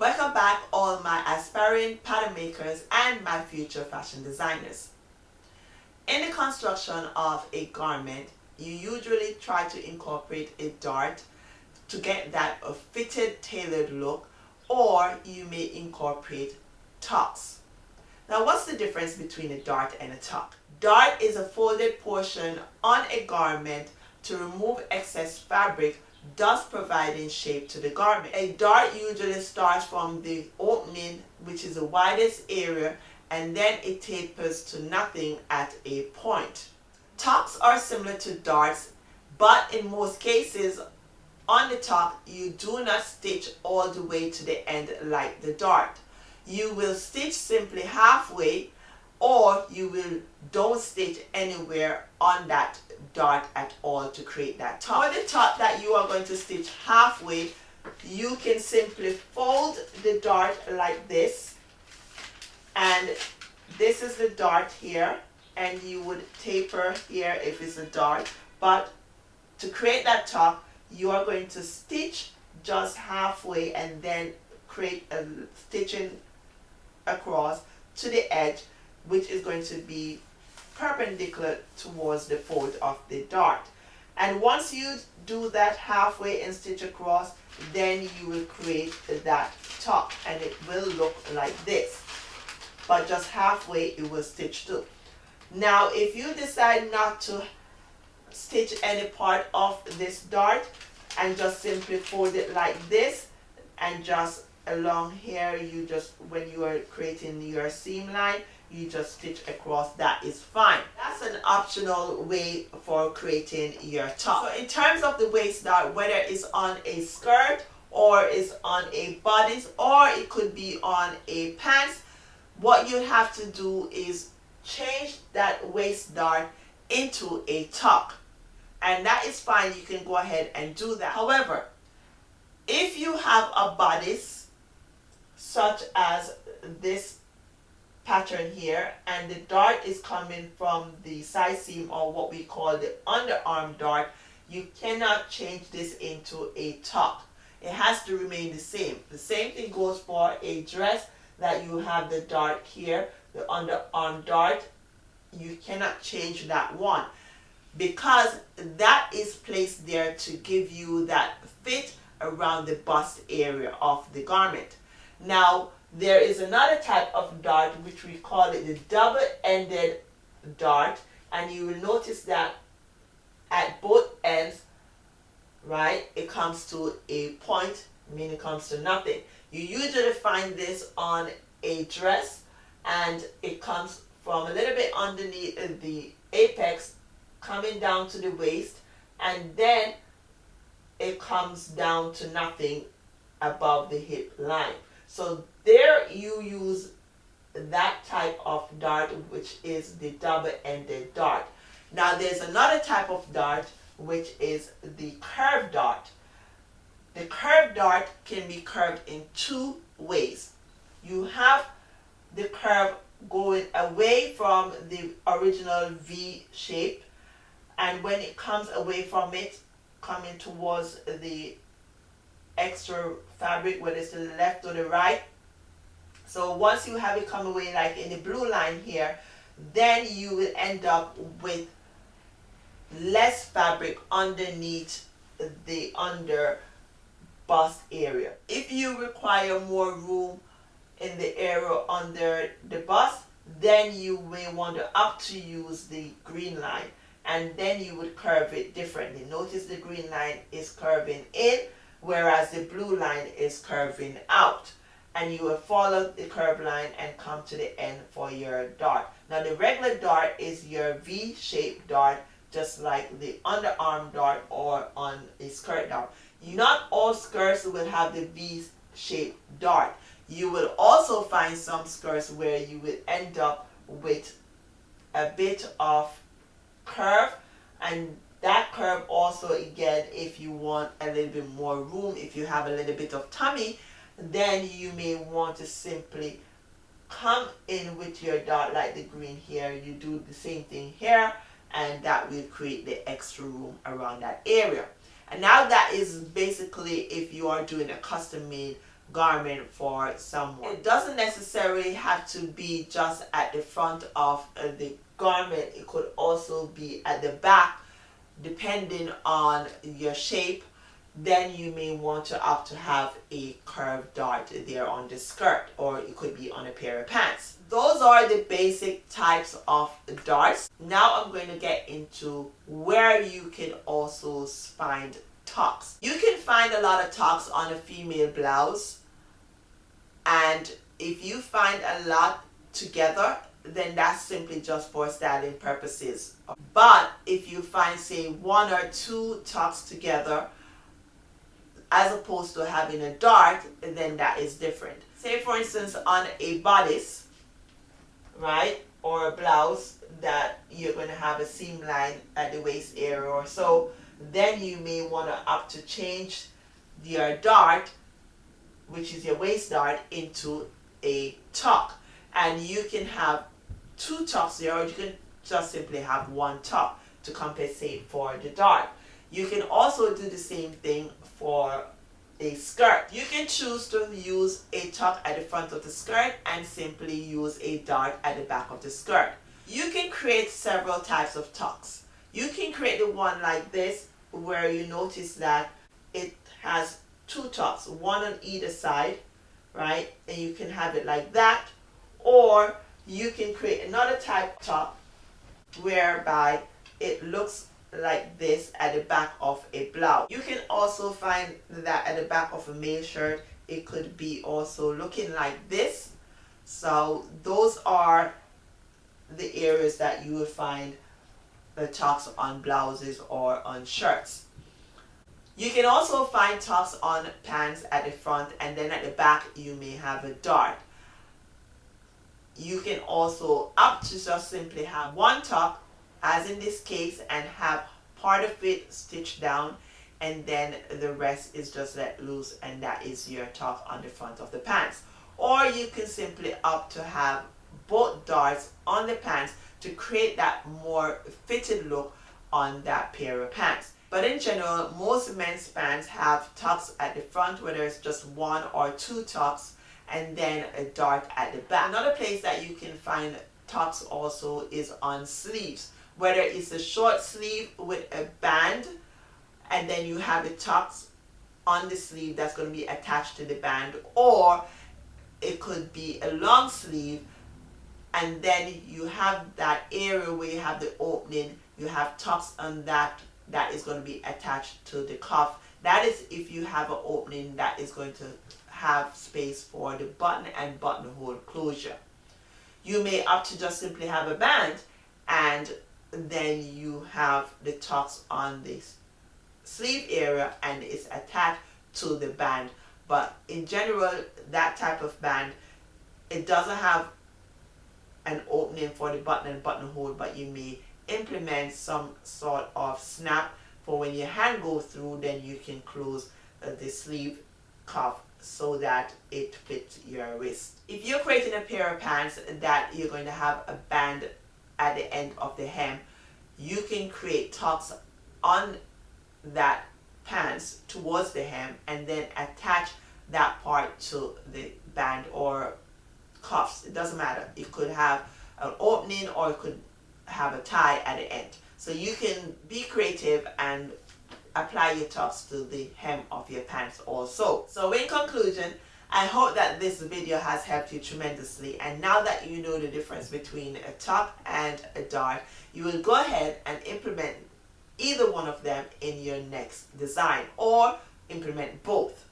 Welcome back all my aspiring pattern makers and my future fashion designers. In the construction of a garment, you usually try to incorporate a dart to get that fitted, tailored look, or you may incorporate tucks. Now, what's the difference between a dart and a tuck? Dart is a folded portion on a garment to remove excess fabric, thus providing shape to the garment. A dart usually starts from the opening, which is the widest area, and then it tapers to nothing at a point. Tucks are similar to darts, but in most cases on the tuck you do not stitch all the way to the end like the dart. You will stitch simply halfway, or you don't stitch anywhere on that dart at all to create that tuck. For the tuck that you are going to stitch halfway, you can simply fold the dart like this, and this is the dart here, and you would taper here if it's a dart. But to create that tuck, you are going to stitch just halfway and then create a stitching across to the edge, which is going to be perpendicular towards the fold of the dart. And once you do that halfway and stitch across, then you will create that tuck, and it will look like this, but just halfway it will stitch too. Now, if you decide not to stitch any part of this dart and just simply fold it like this, and just along here, you just, when you are creating your seam line, you just stitch across, that is fine. That's an optional way for creating your top. So in terms of the waist dart, whether it's on a skirt or it's on a bodice, or it could be on a pants, what you have to do is change that waist dart into a tuck, and that is fine. You can go ahead and do that. However, if you have a bodice such as this pattern here, and the dart is coming from the side seam, or what we call the underarm dart, you cannot change this into a tuck. It has to remain the same. The same thing goes for a dress that you have the dart here, the underarm dart. You cannot change that one, because that is placed there to give you that fit around the bust area of the garment. Now, there is another type of dart which we call it the double-ended dart, and you will notice that at both ends, right, it comes to a point, meaning it comes to nothing. You usually find this on a dress, and it comes from a little bit underneath the apex, coming down to the waist, and then it comes down to nothing above the hip line. So there you use that type of dart, which is the double-ended dart. Now there's another type of dart, which is the curved dart. The curved dart can be curved in two ways. You have the curve going away from the original V shape, and when it comes away from it, coming towards the extra fabric, whether it's to the left or the right. So once you have it come away like in the blue line here, then you will end up with less fabric underneath the under bust area. If you require more room in the area under the bust, then you may want to opt to use the green line, and then you would curve it differently. Notice the green line is curving in, whereas the blue line is curving out, and you will follow the curved line and come to the end for your dart. Now the regular dart is your V-shaped dart, just like the underarm dart or on a skirt dart. Not all skirts will have the V-shaped dart. You will also find some skirts where you will end up with a bit of curve, and that curve also, again, if you want a little bit more room, if you have a little bit of tummy, then you may want to simply come in with your dart like the green here. You do the same thing here, and that will create the extra room around that area. And now that is basically if you are doing a custom made garment for someone. It doesn't necessarily have to be just at the front of the garment. It could also be at the back, depending on your shape. Then you may want to opt to have a curved dart there on the skirt, or it could be on a pair of pants. Those are the basic types of darts. Now I'm going to get into where you can also find tucks. You can find a lot of tucks on a female blouse, and if you find a lot together, then that's simply just for styling purposes. But if you find, say, one or two tucks together as opposed to having a dart, then that is different. Say for instance on a bodice, right, or a blouse that you're going to have a seam line at the waist area or so, then you may want to opt to change your dart, which is your waist dart, into a tuck. And you can have two tucks there, or you can just simply have one tuck to compensate for the dart. You can also do the same thing for a skirt. You can choose to use a tuck at the front of the skirt and simply use a dart at the back of the skirt. You can create several types of tucks. You can create the one like this, where you notice that it has two tucks, one on either side, right? And you can have it like that. Or you can create another type of tuck whereby it looks like this at the back of a blouse. You can also find that at the back of a male shirt, it could be also looking like this. So those are the areas that you will find the tucks on blouses or on shirts. You can also find tucks on pants at the front, and then at the back you may have a dart. You can also opt to just simply have one tuck, as in this case, and have part of it stitched down, and then the rest is just let loose, and that is your tuck on the front of the pants. Or you can simply opt to have both darts on the pants to create that more fitted look on that pair of pants. But in general, most men's pants have tucks at the front, whether it's just one or two tucks, and then a dart at the back. Another place that you can find tucks also is on sleeves, whether it's a short sleeve with a band, and then you have the tucks on the sleeve that's going to be attached to the band, or it could be a long sleeve, and then you have that area where you have the opening, you have tucks on that is going to be attached to the cuff. That is if you have an opening that is going to have space for the button and buttonhole closure. You may opt to just simply have a band, and then you have the tucks on this sleeve area and it's attached to the band. But in general, that type of band, it doesn't have an opening for the button and buttonhole, but you may implement some sort of snap for when your hand goes through, then you can close the sleeve cuff so that it fits your wrist. If you're creating a pair of pants that you're going to have a band at the end of the hem, you can create tucks on that pants towards the hem and then attach that part to the band or cuffs. It doesn't matter. It could have an opening or it could have a tie at the end. So you can be creative and apply your tucks to the hem of your pants also. So in conclusion, I hope that this video has helped you tremendously, and now that you know the difference between a tuck and a dart, you will go ahead and implement either one of them in your next design, or implement both.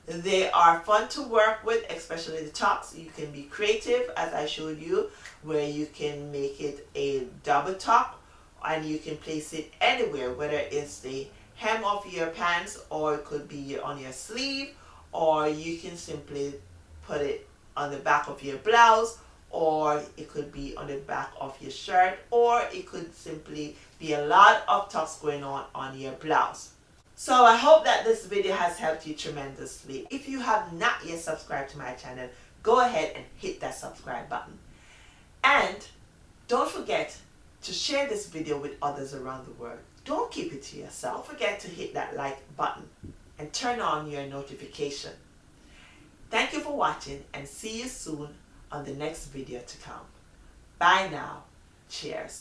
They are fun to work with, especially the tucks. You can be creative, as I showed you, where you can make it a double tuck and you can place it anywhere, whether it's the hem of your pants, or it could be on your sleeve, or you can simply put it on the back of your blouse, or it could be on the back of your shirt, or it could simply be a lot of tucks going on your blouse. So I hope that this video has helped you tremendously. If you have not yet subscribed to my channel, go ahead and hit that subscribe button. And don't forget to share this video with others around the world. Don't keep it to yourself. Don't forget to hit that like button and turn on your notification. watching and see you soon on the next video to come. Bye now. Cheers.